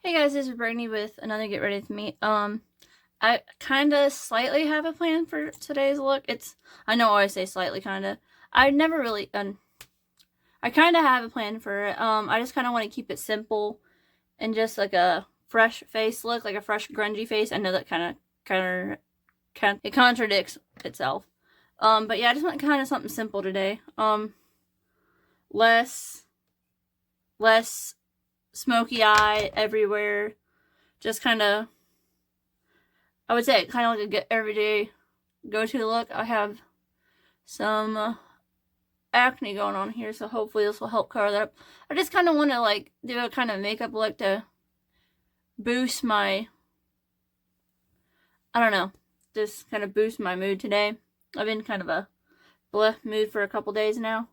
Hey guys, this is Brittany with another Get Ready With Me. I kind of slightly have a plan for today's look. I know I always say slightly, kind of. I never really, I kind of have a plan for it. I just kind of want to keep it simple and just like a fresh face look, like a fresh grungy face. I know that it contradicts itself. But yeah, I just want kind of something simple today. Less smoky eye everywhere. Just kind of, I would say, kind of like a everyday go-to look. I have some acne going on here, so hopefully this will help cover that up. I just kind of want to like do a kind of makeup look to boost my, I don't know, just kind of boost my mood today. I've been kind of a bleh mood for a couple days now,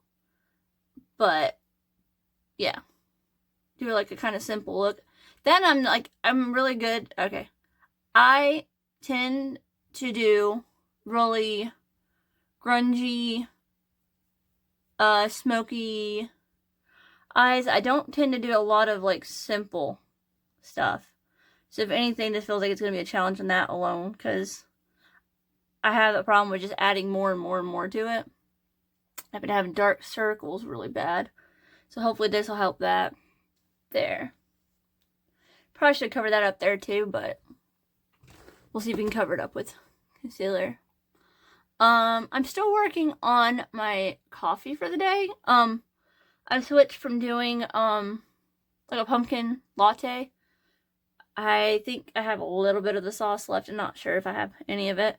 but yeah, do like a kind of simple look. Then I'm really good. Okay, I tend to do really grungy, smoky eyes. I don't tend to do a lot of like simple stuff. So if anything, this feels like it's going to be a challenge on that alone, because I have a problem with just adding more and more and more to it. I've been having dark circles really bad. So hopefully this will help that. There. Probably should cover that up there too, but we'll see if we can cover it up with concealer. I'm still working on my coffee for the day. I switched from doing like a pumpkin latte. I think I have a little bit of the sauce left. I'm not sure if I have any of it.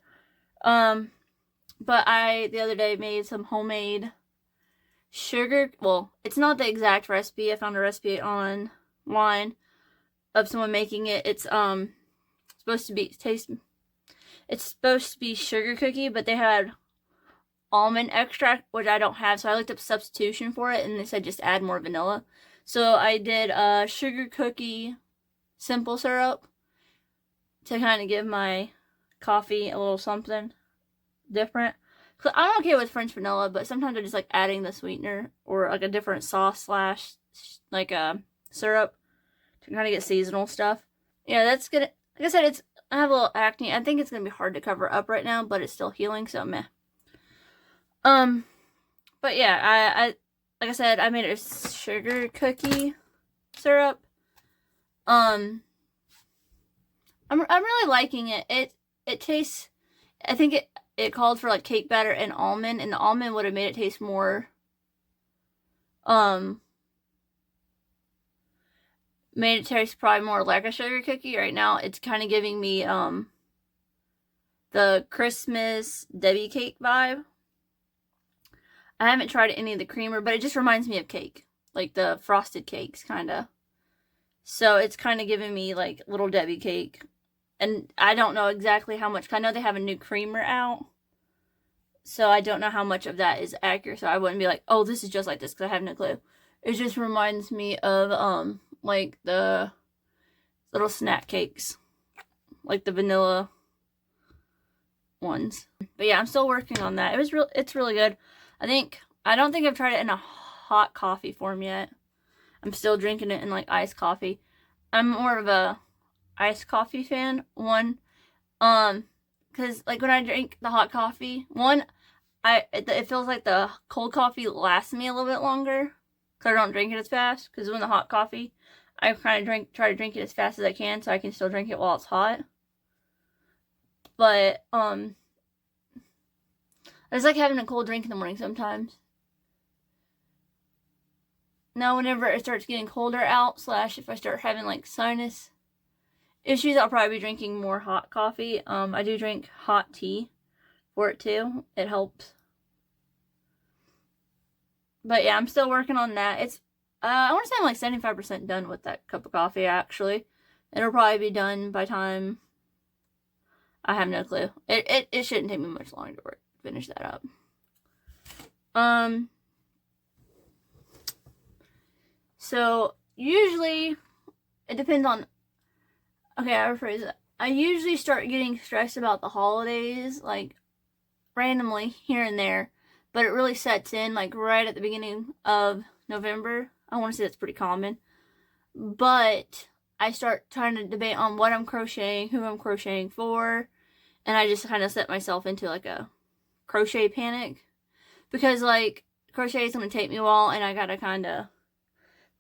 But I the other day made some homemade sugar. Well, it's not the exact recipe. I found a recipe online of someone making it. It's supposed to be sugar cookie, but they had almond extract, which I don't have, so I looked up substitution for it, and they said just add more vanilla. So I did sugar cookie simple syrup to kind of give my coffee a little something different. Cause I'm okay with French vanilla, but sometimes I just like adding the sweetener or like a different sauce slash like a syrup to kind of get seasonal stuff. Yeah, that's gonna, like I said, I have a little acne. I think it's gonna be hard to cover up right now, but it's still healing, so meh. But yeah, I like I said, I made a sugar cookie syrup. I'm really liking it. It tastes, I think it called for like cake batter and the almond would have made it taste more made it taste probably more like a sugar cookie. Right now it's kind of giving me the Christmas Debbie cake vibe. I haven't tried any of the creamer, but it just reminds me of cake, like the frosted cakes kind of. So it's kind of giving me like little Debbie cake. And I don't know exactly how much. I know they have a new creamer out, so I don't know how much of that is accurate. So I wouldn't be like, oh, this is just like this, because I have no clue. It just reminds me of like the little snack cakes, like the vanilla ones. But yeah, I'm still working on that. It's really good. I don't think I've tried it in a hot coffee form yet. I'm still drinking it in like iced coffee. I'm more of a iced coffee fan. Because like when I drink the hot coffee, it feels like the cold coffee lasts me a little bit longer, because I don't drink it as fast. Because when the hot coffee, I kind of try to drink it as fast as I can, so I can still drink it while it's hot. But I just like having a cold drink in the morning sometimes. Now, whenever it starts getting colder out, / if I start having like sinus issues, I'll probably be drinking more hot coffee. I do drink hot tea for it too. It helps. But yeah, I'm still working on that. I want to say I'm like 75% done with that cup of coffee, actually. It'll probably be done by time, I have no clue. It shouldn't take me much longer to finish that up. So usually it depends on, okay, I rephrase it. I usually start getting stressed about the holidays, like randomly here and there, but it really sets in like right at the beginning of November. I want to say that's pretty common. But I start trying to debate on what I'm crocheting, who I'm crocheting for, and I just kind of set myself into like a crochet panic, because like crochet is going to take me a while and I gotta kind of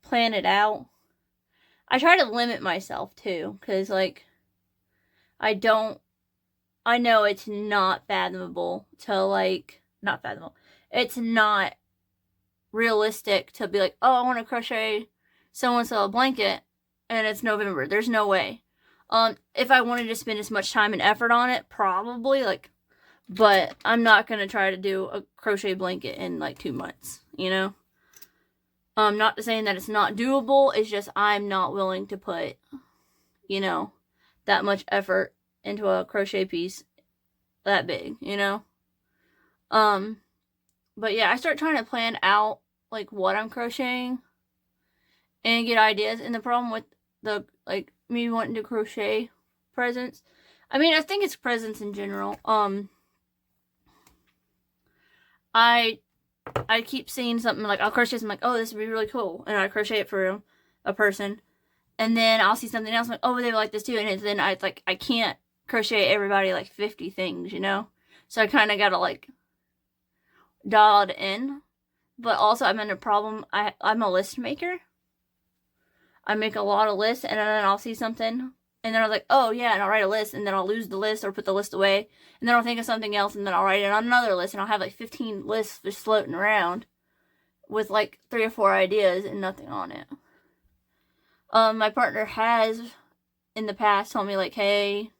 plan it out. I try to limit myself too, because like I know it's not fathomable to like, not fathomable, it's not realistic to be like, oh, I want to crochet so-and-so a blanket and it's November. There's no way. If I wanted to spend as much time and effort on it, probably, like, but I'm not going to try to do a crochet blanket in like 2 months, you know? Not saying that it's not doable, it's just I'm not willing to put, you know, that much effort into a crochet piece that big, you know? But yeah, I start trying to plan out like what I'm crocheting and get ideas. And the problem with the like me wanting to crochet presents, I mean, I think it's presents in general. I keep seeing something like I'll crochet something like, oh, this would be really cool, and I crochet it for a person, and then I'll see something else like, oh, they like this too, and then I can't crochet everybody like 50 things, you know. So I kind of gotta like dial it in. But also I'm in a problem. I'm a list maker. I make a lot of lists, and then I'll see something, and then I'm like, oh yeah, and I'll write a list, and then I'll lose the list or put the list away, and then I'll think of something else, and then I'll write it on another list, and I'll have like 15 lists just floating around with like 3 or 4 ideas and nothing on it. My partner has in the past told me like, hey,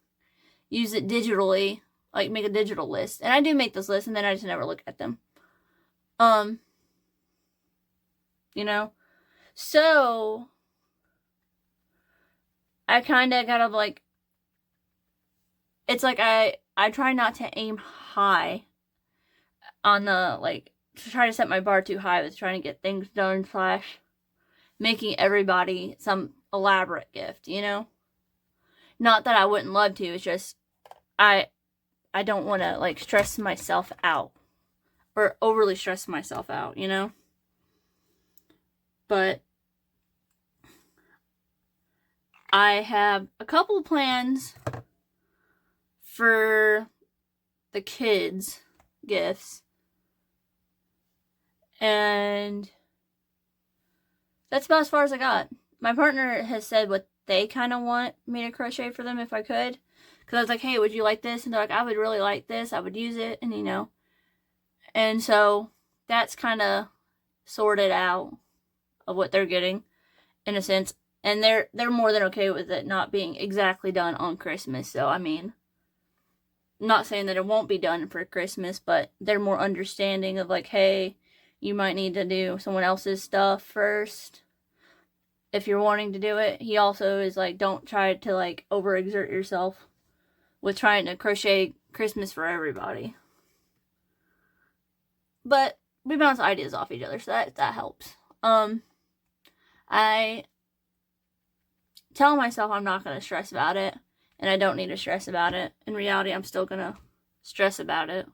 use it digitally, like make a digital list, and I do make those lists, and then I just never look at them. You know? So, I kind of gotta like, it's like I try not to aim high on the, like, to try to set my bar too high with trying to get things done / making everybody some elaborate gift, you know? Not that I wouldn't love to, it's just, I don't want to, like, stress myself out. Or overly stress myself out, you know? But I have a couple of plans for the kids' gifts. And that's about as far as I got. My partner has said what they kind of want me to crochet for them if I could. Because I was like, hey, would you like this? And they're like, I would really like this. I would use it. And, you know. And so that's kind of sorted out of what they're getting, in a sense. And they're more than okay with it not being exactly done on Christmas. So, I mean, not saying that it won't be done for Christmas, but they're more understanding of like, hey, you might need to do someone else's stuff first if you're wanting to do it. He also is like, don't try to like overexert yourself with trying to crochet Christmas for everybody. But we bounce ideas off each other, so that helps. I tell myself I'm not going to stress about it, and I don't need to stress about it. In reality, I'm still going to stress about it.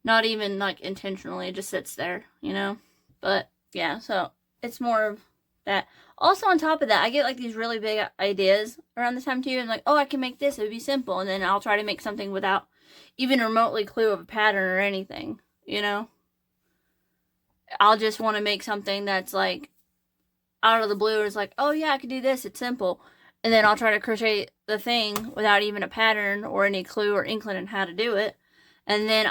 Not even, like, intentionally. It just sits there, you know? But, yeah, so it's more of that. Also, on top of that, I get, like, these really big ideas around this time, too. And, like, oh, I can make this. It would be simple. And then I'll try to make something without even remotely clue of a pattern or anything, you know? I'll just want to make something that's, like, out of the blue. It's like, oh, yeah, I could do this. It's simple. And then I'll try to crochet the thing without even a pattern or any clue or inkling on how to do it. And then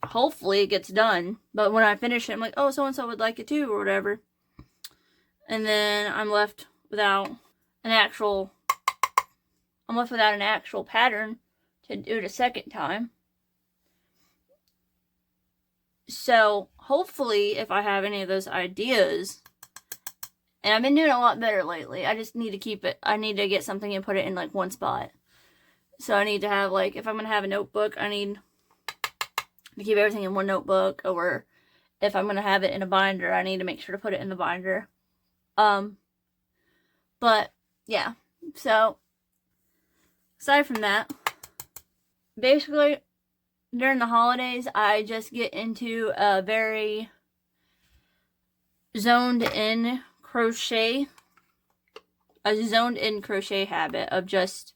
hopefully it gets done. But when I finish it, I'm like, oh, so-and-so would like it too, or whatever. And then I'm left without an actual pattern to do it a second time. So, hopefully, if I have any of those ideas, and I've been doing a lot better lately, I just need to keep it, I need to get something and put it in, like, one spot. So, I need to have, like, if I'm going to have a notebook, I need to keep everything in one notebook, or if I'm going to have it in a binder, I need to make sure to put it in the binder. But, yeah, so, aside from that, basically, during the holidays, I just get into a very zoned in crochet a zoned in crochet habit of just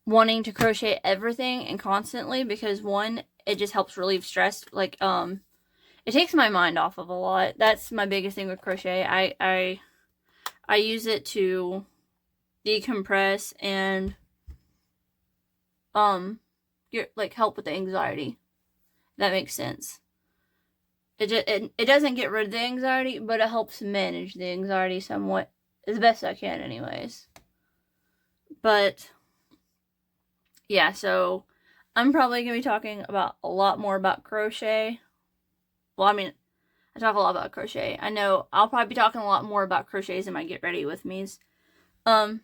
wanting to crochet everything and constantly, because one, it just helps relieve stress. Like, it takes my mind off of a lot. That's my biggest thing with crochet. I use it to decompress and get, like, help with the anxiety. That makes sense. It doesn't get rid of the anxiety, but it helps manage the anxiety somewhat, as best I can anyways. But yeah, so I'm probably going to be talking about a lot more about crochet. Well, I mean, I talk a lot about crochet. I know I'll probably be talking a lot more about crochets in my Get Ready With Me's. Right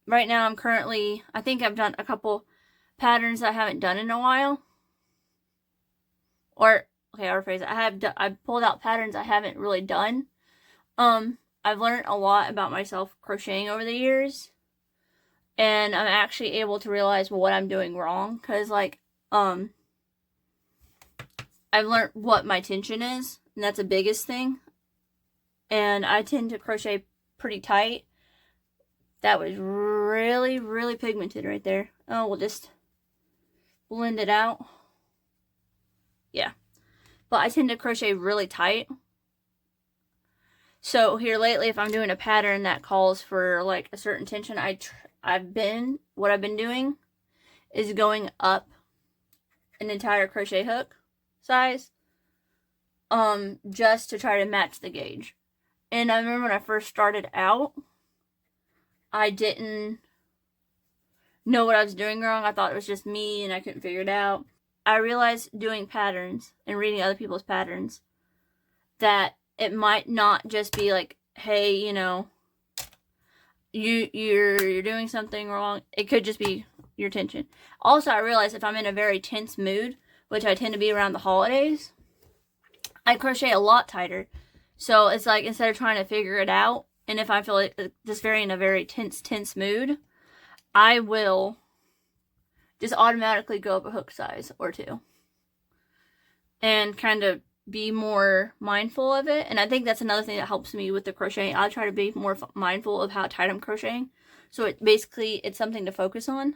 now I'm currently, I think I've done a couple patterns I haven't done in a while. Or, okay, I'll rephrase it. I've pulled out patterns I haven't really done. I've learned a lot about myself crocheting over the years. And I'm actually able to realize what I'm doing wrong. Because, like, I've learned what my tension is. And that's the biggest thing. And I tend to crochet pretty tight. That was really, really pigmented right there. Oh, we'll just blend it out. Yeah. But I tend to crochet really tight. So here lately, if I'm doing a pattern that calls for like a certain tension, what I've been doing is going up an entire crochet hook size, just to try to match the gauge. And I remember when I first started out, I didn't know what I was doing wrong. I thought it was just me and I couldn't figure it out. I realized doing patterns and reading other people's patterns that it might not just be like, hey, you know, you're doing something wrong. It could just be your tension. Also, I realized if I'm in a very tense mood, which I tend to be around the holidays, I crochet a lot tighter. So it's like, instead of trying to figure it out, and if I feel like just in a very tense mood, I will just automatically go up a hook size or two. And kind of be more mindful of it. And I think that's another thing that helps me with the crocheting. I try to be more mindful of how tight I'm crocheting. So it's something to focus on.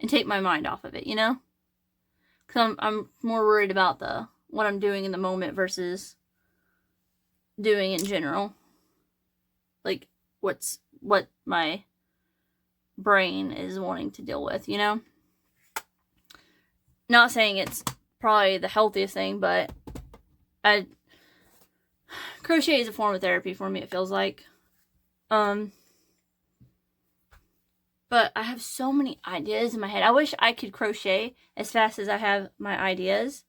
And take my mind off of it, you know? Because I'm more worried about what I'm doing in the moment versus doing in general. Like, what my brain is wanting to deal with, you know? Not saying it's probably the healthiest thing, but crochet is a form of therapy for me, it feels like. But I have so many ideas in my head. I wish I could crochet as fast as I have my ideas.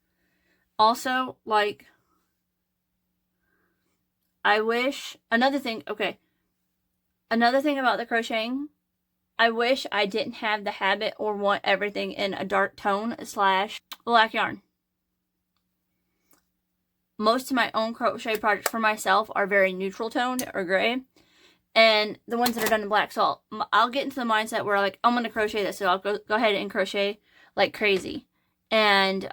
Also, like, another thing about the crocheting, I wish I didn't have the habit or want everything in a dark tone / black yarn. Most of my own crochet projects for myself are very neutral toned or gray. And the ones that are done in black, so I'll get into the mindset where, like, I'm going to crochet this, so I'll go ahead and crochet like crazy. And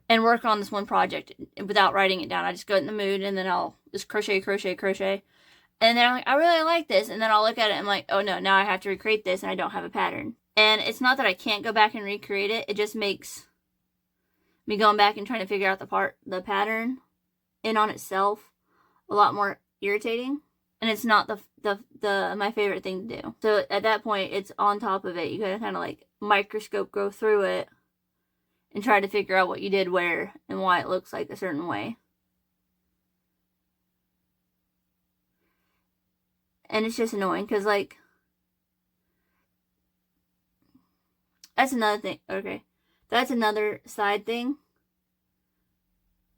work on this one project without writing it down. I just go in the mood, and then I'll just crochet. And then I'm like, I really like this. And then I'll look at it and I'm like, oh no, now I have to recreate this and I don't have a pattern. And it's not that I can't go back and recreate it. It just makes me going back and trying to figure out the pattern in on itself a lot more irritating. And it's not my favorite thing to do. So at that point, it's on top of it. You gotta kind of like microscope go through it and try to figure out what you did where and why it looks like a certain way. And it's just annoying because, like, that's another thing. Okay. That's another side thing.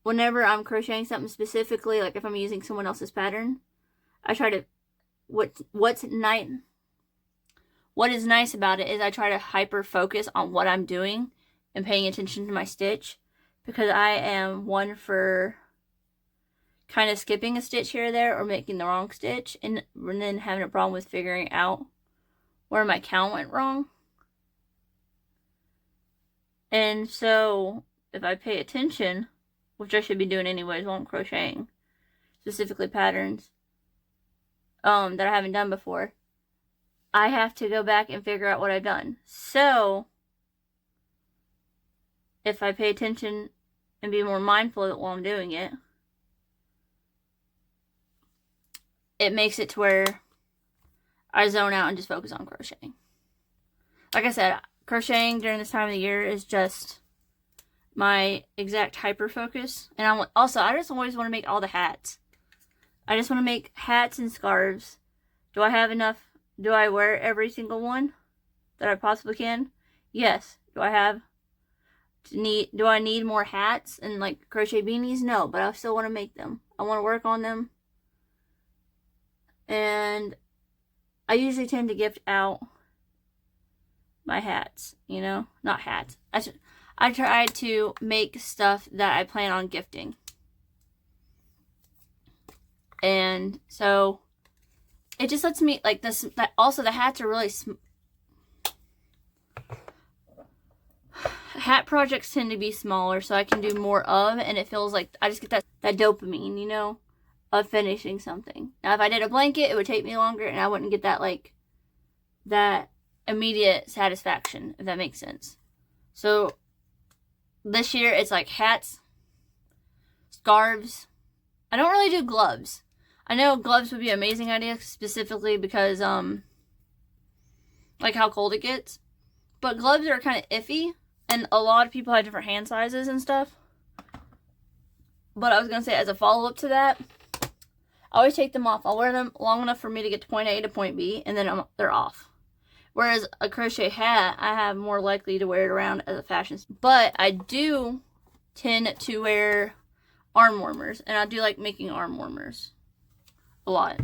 Whenever I'm crocheting something specifically, like if I'm using someone else's pattern, I try to, what is nice about it is I try to hyper focus on what I'm doing and paying attention to my stitch, because I am one for kind of skipping a stitch here or there or making the wrong stitch and then having a problem with figuring out where my count went wrong. And so if I pay attention, which I should be doing anyways while I'm crocheting, specifically patterns that I haven't done before, I have to go back and figure out what I've done. So if I pay attention and be more mindful of it while I'm doing it, it makes it to where I zone out and just focus on crocheting. Like I said, crocheting during this time of the year is just my exact hyper focus. And I just always want to make all the hats. I just want to make hats and scarves. Do I have enough? Do I wear every single one that I possibly can? Yes. Do I need more hats and like crochet beanies? No, but I still want to make them. I want to work on them. And I usually tend to gift out my hats, you know? Not hats. I try to make stuff that I plan on gifting. And so it just lets me, like, this. Also, the hats are really hat projects tend to be smaller, so I can do more of, and it feels like I just get that dopamine, you know, of finishing something. Now, if I did a blanket, it would take me longer, and I wouldn't get that, like, that immediate satisfaction, if that makes sense. So this year, it's like hats, scarves. I don't really do gloves. I know gloves would be an amazing idea, specifically because, like how cold it gets. But gloves are kind of iffy, and a lot of people have different hand sizes and stuff. But I was going to say, as a follow-up to that, I always take them off. I'll wear them long enough for me to get to point A to point B, and then they're off. Whereas a crochet hat, I have more likely to wear it around as a fashion. But I do tend to wear arm warmers, and I do like making arm warmers a lot.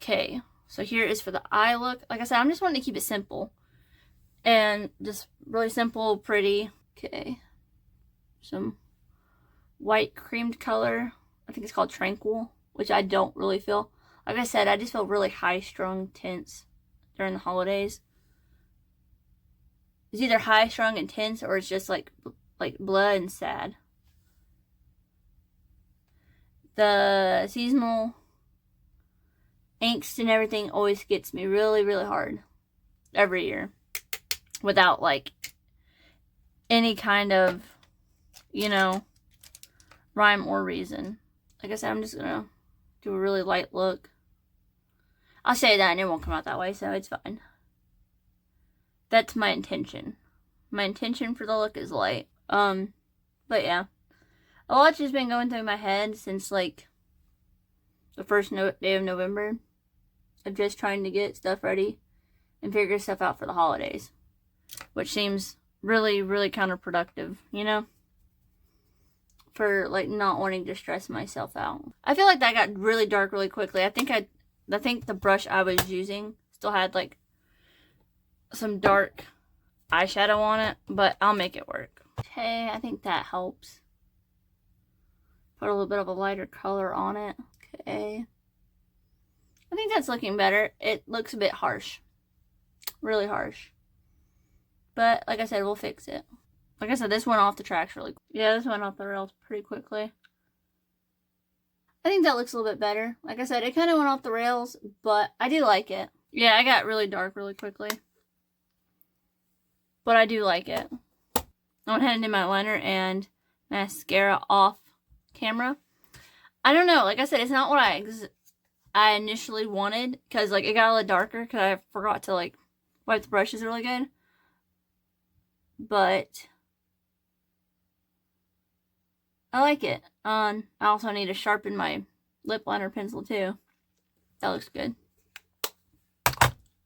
Okay, so here is for the eye look. Like I said, I'm just wanting to keep it simple. And just really simple, pretty. Okay, some white creamed color. I think it's called Tranquil, which I don't really feel. Like I said, I just feel really high-strung tints during the holidays. It's either high-strung and tense, or it's just like blood and sad. The seasonal angst and everything always gets me really, really hard every year without like any kind of, you know, rhyme or reason. Like I said, I'm just gonna do a really light look. I'll say that and it won't come out that way, so it's fine. That's my intention. My intention for the look is light. But yeah. A lot's just been going through my head since, like, the first day of November. Of just trying to get stuff ready and figure stuff out for the holidays. Which seems really, really counterproductive, you know? For, like, not wanting to stress myself out. I feel like that got really dark really quickly. I think the brush I was using still had, like, some dark eyeshadow on it. But I'll make it work. Okay, I think that helps. Put a little bit of a lighter color on it. Okay. I think that's looking better. It looks a bit harsh. Really harsh. But, like I said, we'll fix it. Like I said, this went off the tracks really quick. Yeah, this went off the rails pretty quickly. I think that looks a little bit better. Like I said, it kind of went off the rails, but I do like it. Yeah, I got really dark really quickly. But I do like it. I went ahead and did my liner and mascara off camera. I don't know. Like I said, it's not what I initially wanted. Because, like, it got a little darker. Because I forgot to, like, wipe the brushes really good. But I like it. I also need to sharpen my lip liner pencil, too. That looks good.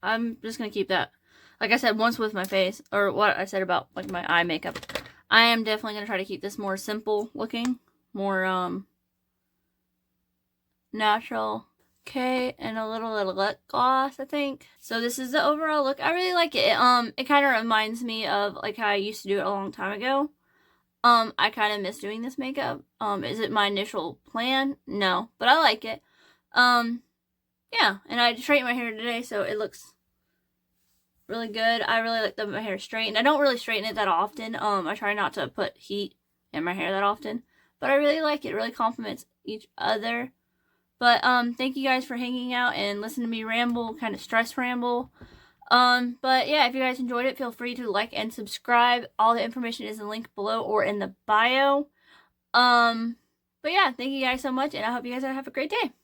I'm just going to keep that. Like I said, once with my face. Or what I said about, like, my eye makeup. I am definitely going to try to keep this more simple looking. More, natural. Okay, and a little lip gloss, I think. So this is the overall look. I really like it. It kind of reminds me of, like, how I used to do it a long time ago. I kind of miss doing this makeup. Is it my initial plan? No, but I like it. Yeah, and I straightened my hair today, so it looks really good. I really like my hair straightened. I don't really straighten it that often. I try not to put heat in my hair that often. But I really like it. It really complements each other. But thank you guys for hanging out and listening to me ramble, kind of stress ramble. But yeah, if you guys enjoyed it, feel free to like and subscribe. All the information is in the link below or in the bio. But yeah, thank you guys so much, and I hope you guys have a great day.